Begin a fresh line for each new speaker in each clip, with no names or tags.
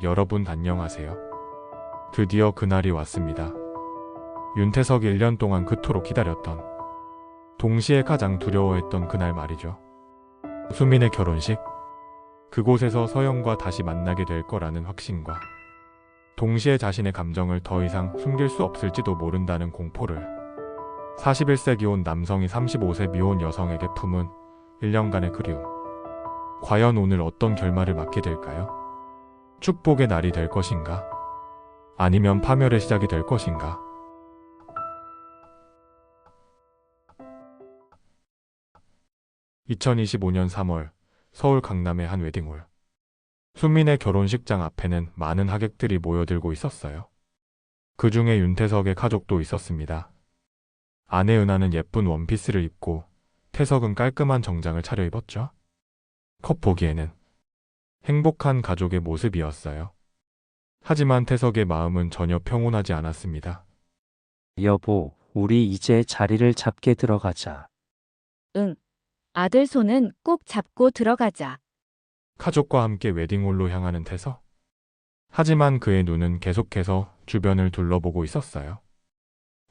여러분 안녕하세요. 드디어 그날이 왔습니다. 윤태석이 1년 동안 그토록 기다렸던, 동시에 가장 두려워했던 그날 말이죠. 수민의 결혼식. 그곳에서 서영과 다시 만나게 될 거라는 확신과 동시에 자신의 감정을 더 이상 숨길 수 없을지도 모른다는 공포를 41세 기혼 남성이 35세 미혼 여성에게 품은 1년간의 그리움. 과연 오늘 어떤 결말을 맞게 될까요? 축복의 날이 될 것인가? 아니면 파멸의 시작이 될 것인가? (2025년 3월) 서울 강남의 한 웨딩홀. 수민의 결혼식장 앞에는 많은 하객들이 모여들고 있었어요. 그 중에 윤태석의 가족도 있었습니다. 아내 은하는 예쁜 원피스를 입고 태석은 깔끔한 정장을 차려입었죠. 겉 보기에는 행복한 가족의 모습이었어요. 하지만 태석의 마음은 전혀 평온하지 않았습니다.
여보, 우리 이제 자리를 잡게 들어가자.
응. 아들 손은 꼭 잡고 들어가자.
가족과 함께 웨딩홀로 향하는 태석. 하지만 그의 눈은 계속해서 주변을 둘러보고 있었어요.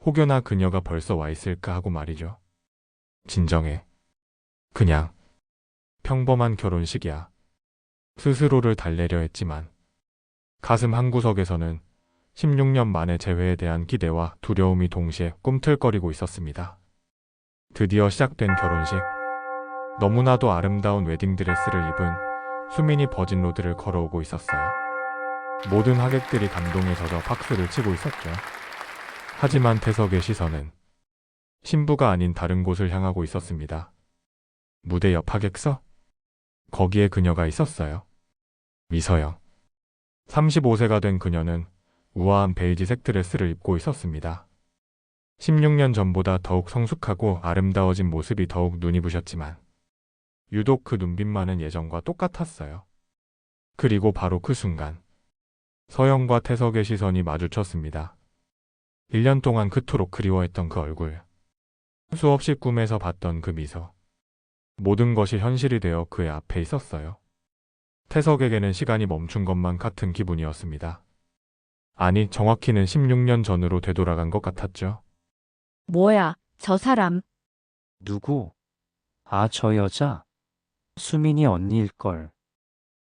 혹여나 그녀가 벌써 와 있을까 하고 말이죠. 진정해. 그냥 평범한 결혼식이야. 스스로를 달래려 했지만 가슴 한구석에서는 16년 만의 재회에 대한 기대와 두려움이 동시에 꿈틀거리고 있었습니다. 드디어 시작된 결혼식. 너무나도 아름다운 웨딩드레스를 입은 수민이 버진로드를 걸어오고 있었어요. 모든 하객들이 감동에 젖어 박수를 치고 있었죠. 하지만 태석의 시선은 신부가 아닌 다른 곳을 향하고 있었습니다. 무대 옆 하객석? 거기에 그녀가 있었어요. 미서영. 35세가 된 그녀는 우아한 베이지색 드레스를 입고 있었습니다. 16년 전보다 더욱 성숙하고 아름다워진 모습이 더욱 눈이 부셨지만 유독 그 눈빛만은 예전과 똑같았어요. 그리고 바로 그 순간 서영과 태석의 시선이 마주쳤습니다. 1년 동안 그토록 그리워했던 그 얼굴, 수없이 꿈에서 봤던 그 미소, 모든 것이 현실이 되어 그의 앞에 있었어요. 태석에게는 시간이 멈춘 것만 같은 기분이었습니다. 아니, 정확히는 16년 전으로 되돌아간 것 같았죠.
뭐야, 저 사람.
누구? 아, 저 여자? 수민이 언니일걸.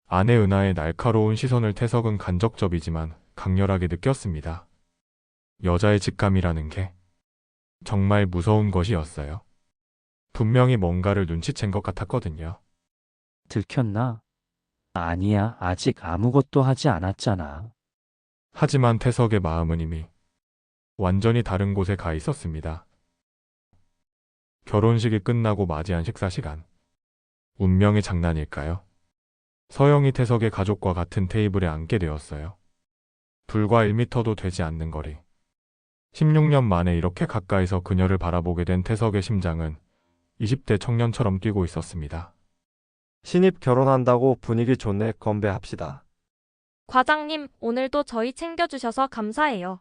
아내 은하의 날카로운 시선을 태석은 간접적이지만 강렬하게 느꼈습니다. 여자의 직감이라는 게 정말 무서운 것이었어요. 분명히 뭔가를 눈치챈 것 같았거든요.
들켰나? 아니야, 아직 아무것도 하지 않았잖아.
하지만 태석의 마음은 이미 완전히 다른 곳에 가 있었습니다. 결혼식이 끝나고 맞이한 식사 시간. 운명의 장난일까요? 서영이 태석의 가족과 같은 테이블에 앉게 되었어요. 불과 1미터도 되지 않는 거리. 16년 만에 이렇게 가까이서 그녀를 바라보게 된 태석의 심장은 20대 청년처럼 뛰고 있었습니다.
신입 결혼한다고 분위기 좋네. 건배합시다.
과장님, 오늘도 저희 챙겨주셔서 감사해요.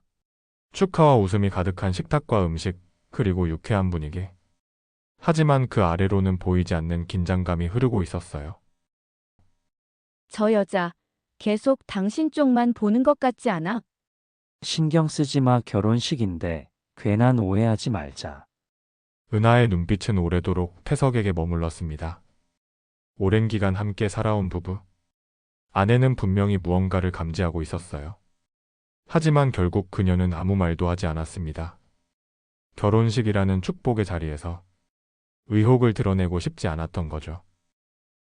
축하와 웃음이 가득한 식탁과 음식, 그리고 유쾌한 분위기. 하지만 그 아래로는 보이지 않는 긴장감이 흐르고 있었어요.
저 여자. 계속 당신 쪽만 보는 것 같지 않아?
신경 쓰지 마, 결혼식인데 괜한 오해하지 말자.
은하의 눈빛은 오래도록 태석에게 머물렀습니다. 오랜 기간 함께 살아온 부부. 아내는 분명히 무언가를 감지하고 있었어요. 하지만 결국 그녀는 아무 말도 하지 않았습니다. 결혼식이라는 축복의 자리에서 의혹을 드러내고 싶지 않았던 거죠.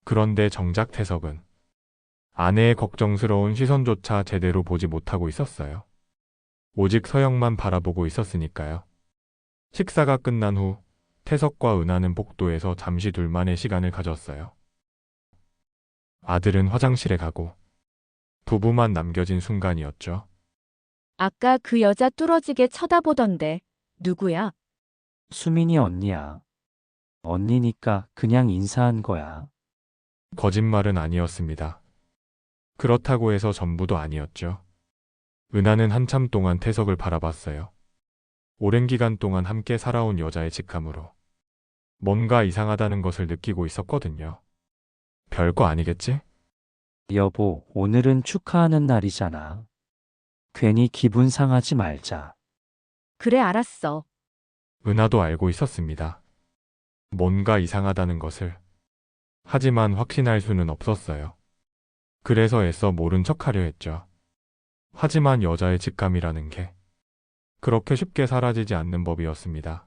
그런데 정작 태석은 아내의 걱정스러운 시선조차 제대로 보지 못하고 있었어요. 오직 서영만 바라보고 있었으니까요. 식사가 끝난 후 태석과 은하는 복도에서 잠시 둘만의 시간을 가졌어요. 아들은 화장실에 가고 부부만 남겨진 순간이었죠.
아까 그 여자 뚫어지게 쳐다보던데. 누구야?
수민이 언니야. 언니니까 그냥 인사한 거야.
거짓말은 아니었습니다. 그렇다고 해서 전부도 아니었죠. 은하는 한참 동안 태석을 바라봤어요. 오랜 기간 동안 함께 살아온 여자의 직감으로 뭔가 이상하다는 것을 느끼고 있었거든요. 별거 아니겠지?
여보, 오늘은 축하하는 날이잖아. 괜히 기분 상하지 말자.
그래, 알았어.
은하도 알고 있었습니다. 뭔가 이상하다는 것을. 하지만 확신할 수는 없었어요. 그래서 애써 모른 척하려 했죠. 하지만 여자의 직감이라는 게 그렇게 쉽게 사라지지 않는 법이었습니다.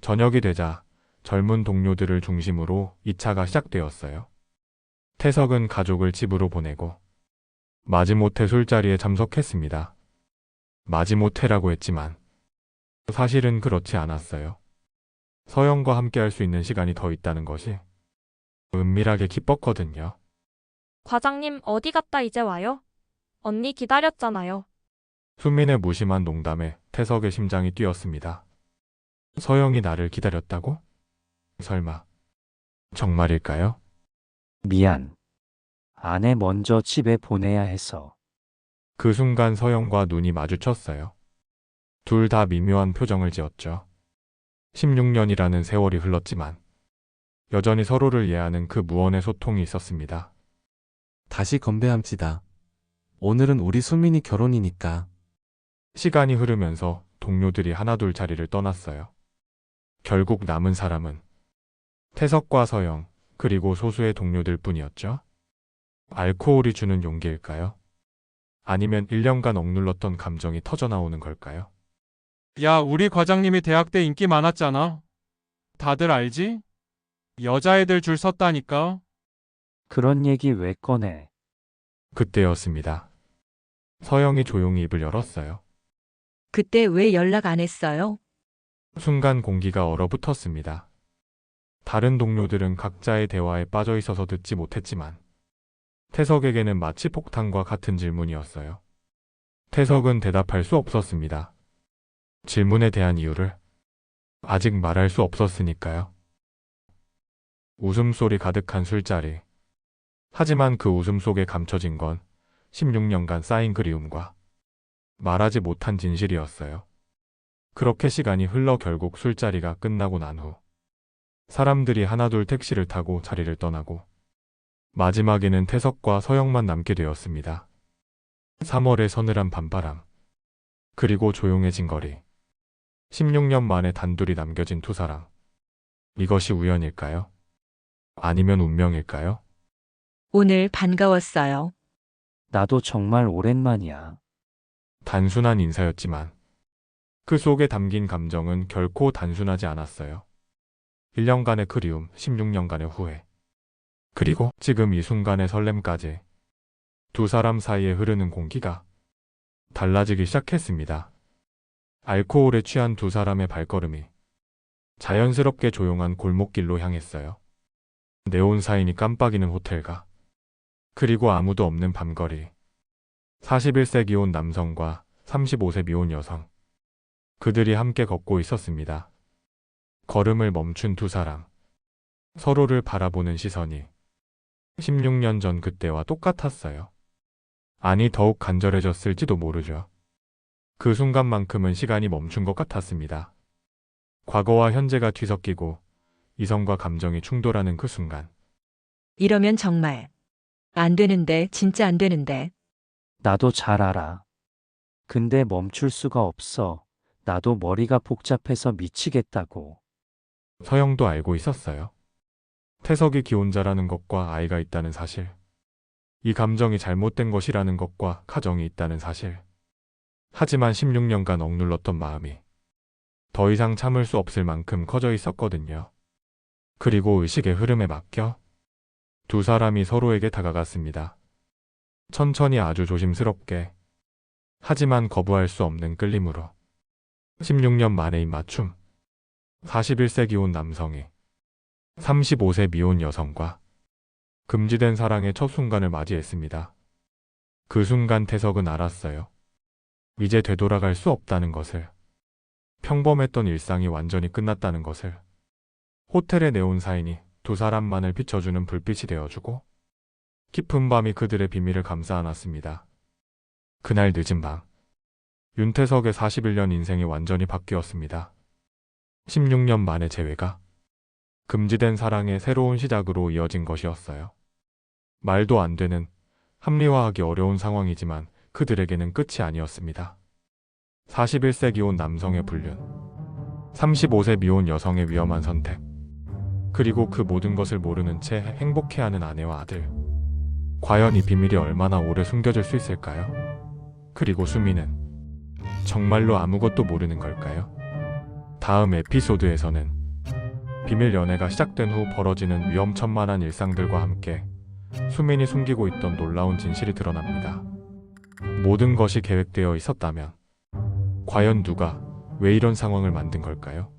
저녁이 되자 젊은 동료들을 중심으로 2차가 시작되었어요. 태석은 가족을 집으로 보내고 마지못해 술자리에 참석했습니다. 마지못해라고 했지만 사실은 그렇지 않았어요. 서영과 함께 할 수 있는 시간이 더 있다는 것이 은밀하게 기뻤거든요.
과장님 어디 갔다 이제 와요? 언니 기다렸잖아요.
수민의 무심한 농담에 태석의 심장이 뛰었습니다. 서영이 나를 기다렸다고? 설마 정말일까요?
미안. 아내 먼저 집에 보내야 해서.
그 순간 서영과 눈이 마주쳤어요. 둘 다 미묘한 표정을 지었죠. 16년이라는 세월이 흘렀지만 여전히 서로를 이해하는 그 무언의 소통이 있었습니다.
다시 건배합시다. 오늘은 우리 수민이 결혼이니까.
시간이 흐르면서 동료들이 하나둘 자리를 떠났어요. 결국 남은 사람은 태석과 서영, 그리고 소수의 동료들 뿐이었죠. 알코올이 주는 용기일까요? 아니면 1년간 억눌렀던 감정이 터져나오는 걸까요?
야, 우리 과장님이 대학 때 인기 많았잖아. 다들 알지? 여자애들 줄 섰다니까.
그런 얘기 왜 꺼내?
그때였습니다. 서영이 조용히 입을 열었어요.
그때 왜 연락 안 했어요?
순간 공기가 얼어붙었습니다. 다른 동료들은 각자의 대화에 빠져 있어서 듣지 못했지만 태석에게는 마치 폭탄과 같은 질문이었어요. 태석은 대답할 수 없었습니다. 질문에 대한 이유를 아직 말할 수 없었으니까요. 웃음소리 가득한 술자리. 하지만 그 웃음 속에 감춰진 건 16년간 쌓인 그리움과 말하지 못한 진실이었어요. 그렇게 시간이 흘러 결국 술자리가 끝나고 난 후 사람들이 하나둘 택시를 타고 자리를 떠나고 마지막에는 태석과 서영만 남게 되었습니다. 3월의 서늘한 밤바람, 그리고 조용해진 거리. 16년 만에 단둘이 남겨진 두 사람. 이것이 우연일까요? 아니면 운명일까요?
오늘 반가웠어요.
나도 정말 오랜만이야.
단순한 인사였지만 그 속에 담긴 감정은 결코 단순하지 않았어요. 1년간의 그리움, 16년간의 후회. 그리고 지금 이 순간의 설렘까지 두 사람 사이에 흐르는 공기가 달라지기 시작했습니다. 알코올에 취한 두 사람의 발걸음이 자연스럽게 조용한 골목길로 향했어요. 네온 사인이 깜빡이는 호텔가, 그리고 아무도 없는 밤거리. 41세 기혼 남성과 35세 미혼 여성. 그들이 함께 걷고 있었습니다. 걸음을 멈춘 두 사람. 서로를 바라보는 시선이 16년 전 그때와 똑같았어요. 아니, 더욱 간절해졌을지도 모르죠. 그 순간만큼은 시간이 멈춘 것 같았습니다. 과거와 현재가 뒤섞이고 이성과 감정이 충돌하는 그 순간.
이러면 정말 안 되는데, 진짜 안 되는데.
나도 잘 알아. 근데 멈출 수가 없어. 나도 머리가 복잡해서 미치겠다고.
서영도 알고 있었어요. 태석이 기혼자라는 것과 아이가 있다는 사실. 이 감정이 잘못된 것이라는 것과 가정이 있다는 사실. 하지만 16년간 억눌렀던 마음이 더 이상 참을 수 없을 만큼 커져 있었거든요. 그리고 의식의 흐름에 맡겨 두 사람이 서로에게 다가갔습니다. 천천히, 아주 조심스럽게. 하지만 거부할 수 없는 끌림으로. 16년 만의 입맞춤. 41세 기혼 남성이 35세 미혼 여성과 금지된 사랑의 첫 순간을 맞이했습니다. 그 순간 태석은 알았어요. 이제 되돌아갈 수 없다는 것을. 평범했던 일상이 완전히 끝났다는 것을. 호텔의 네온 사인이 두 사람만을 비춰주는 불빛이 되어주고 깊은 밤이 그들의 비밀을 감싸 안았습니다. 그날 늦은 밤, 윤태석의 41년 인생이 완전히 바뀌었습니다. 16년 만의 재회가 금지된 사랑의 새로운 시작으로 이어진 것이었어요. 말도 안 되는, 합리화하기 어려운 상황이지만 그들에게는 끝이 아니었습니다. 41세 기혼 남성의 불륜, 35세 미혼 여성의 위험한 선택, 그리고 그 모든 것을 모르는 채 행복해하는 아내와 아들. 과연 이 비밀이 얼마나 오래 숨겨질 수 있을까요? 그리고 수미는 정말로 아무것도 모르는 걸까요? 다음 에피소드에서는 비밀 연애가 시작된 후 벌어지는 위험천만한 일상들과 함께 수민이 숨기고 있던 놀라운 진실이 드러납니다. 모든 것이 계획되어 있었다면 과연 누가 왜 이런 상황을 만든 걸까요?